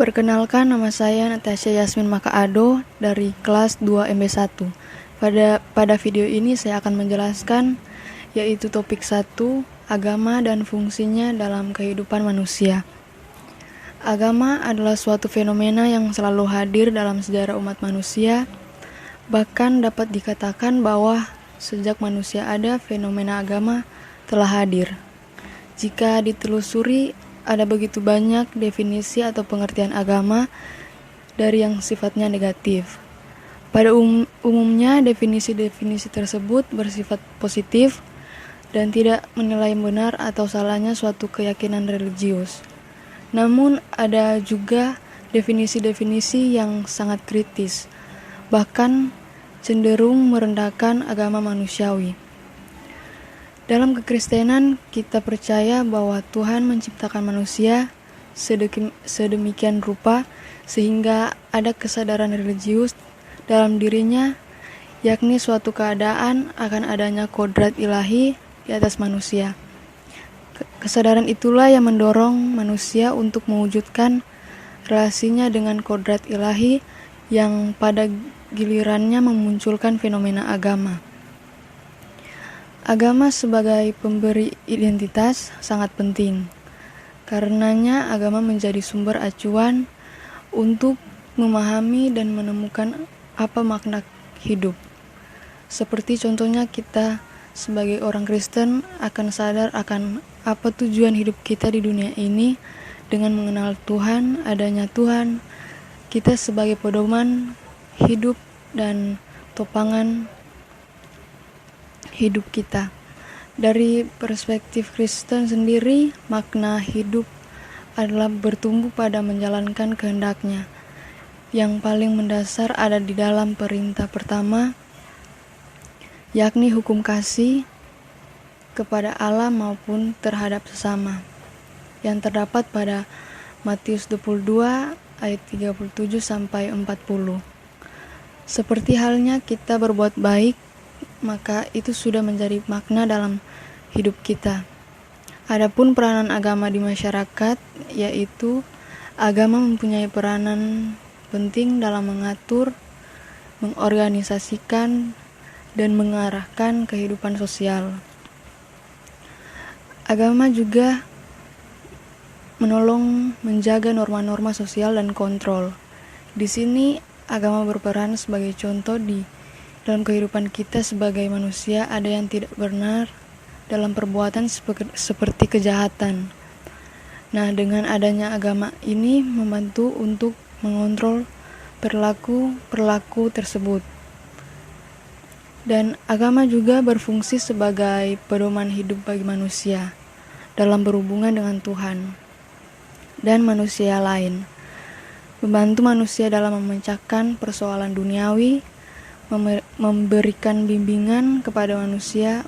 Perkenalkan, nama saya Natasha Yasmin Makaado dari kelas 2 MB1. Pada video ini saya akan menjelaskan yaitu topik 1, agama dan fungsinya dalam kehidupan manusia. Agama adalah suatu fenomena yang selalu hadir dalam sejarah umat manusia. Bahkan dapat dikatakan bahwa sejak manusia ada, fenomena agama telah hadir. Jika ditelusuri, ada begitu banyak definisi atau pengertian agama dari yang sifatnya negatif. Pada umumnya, definisi-definisi tersebut bersifat positif dan tidak menilai benar atau salahnya suatu keyakinan religius. Namun, ada juga definisi-definisi yang sangat kritis, bahkan cenderung merendahkan agama manusiawi. Dalam kekristenan, kita percaya bahwa Tuhan menciptakan manusia sedemikian rupa sehingga ada kesadaran religius dalam dirinya, yakni suatu keadaan akan adanya kodrat ilahi di atas manusia. Kesadaran itulah yang mendorong manusia untuk mewujudkan relasinya dengan kodrat ilahi yang pada gilirannya memunculkan fenomena agama. Agama sebagai pemberi identitas sangat penting. Karenanya agama menjadi sumber acuan untuk memahami dan menemukan apa makna hidup. Seperti contohnya kita sebagai orang Kristen akan sadar akan apa tujuan hidup kita di dunia ini dengan mengenal Tuhan, adanya Tuhan, kita sebagai pedoman hidup dan topangan hidup kita. Dari perspektif Kristen sendiri, makna hidup adalah bertumbuh pada menjalankan kehendak-Nya. Yang paling mendasar ada di dalam perintah pertama, yakni hukum kasih kepada Allah maupun terhadap sesama, yang terdapat pada Matius 22 ayat 37 sampai 40. Seperti halnya kita berbuat baik, maka itu sudah menjadi makna dalam hidup kita. Adapun peranan agama di masyarakat, yaitu agama mempunyai peranan penting dalam mengatur, mengorganisasikan, dan mengarahkan kehidupan sosial. Agama juga menolong menjaga norma-norma sosial dan kontrol. Di sini agama berperan sebagai contoh dalam kehidupan kita sebagai manusia. Ada yang tidak benar dalam perbuatan seperti kejahatan. Nah, dengan adanya agama ini membantu untuk mengontrol perilaku tersebut. Dan agama juga berfungsi sebagai pedoman hidup bagi manusia dalam berhubungan dengan Tuhan dan manusia lain. Membantu manusia dalam memecahkan persoalan duniawi, memberikan bimbingan kepada manusia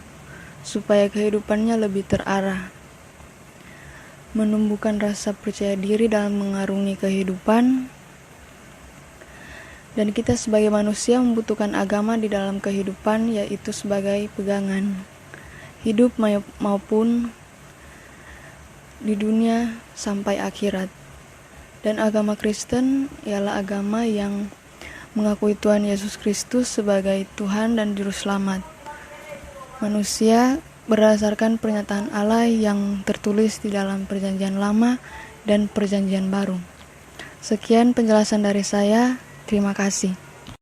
supaya kehidupannya lebih terarah, menumbuhkan rasa percaya diri dalam mengarungi kehidupan. Dan kita sebagai manusia membutuhkan agama di dalam kehidupan, yaitu sebagai pegangan hidup maupun di dunia sampai akhirat. Dan agama Kristen ialah agama yang mengakui Tuhan Yesus Kristus sebagai Tuhan dan Juru Selamat manusia berdasarkan pernyataan Allah yang tertulis di dalam Perjanjian Lama dan Perjanjian Baru. Sekian penjelasan dari saya. Terima kasih.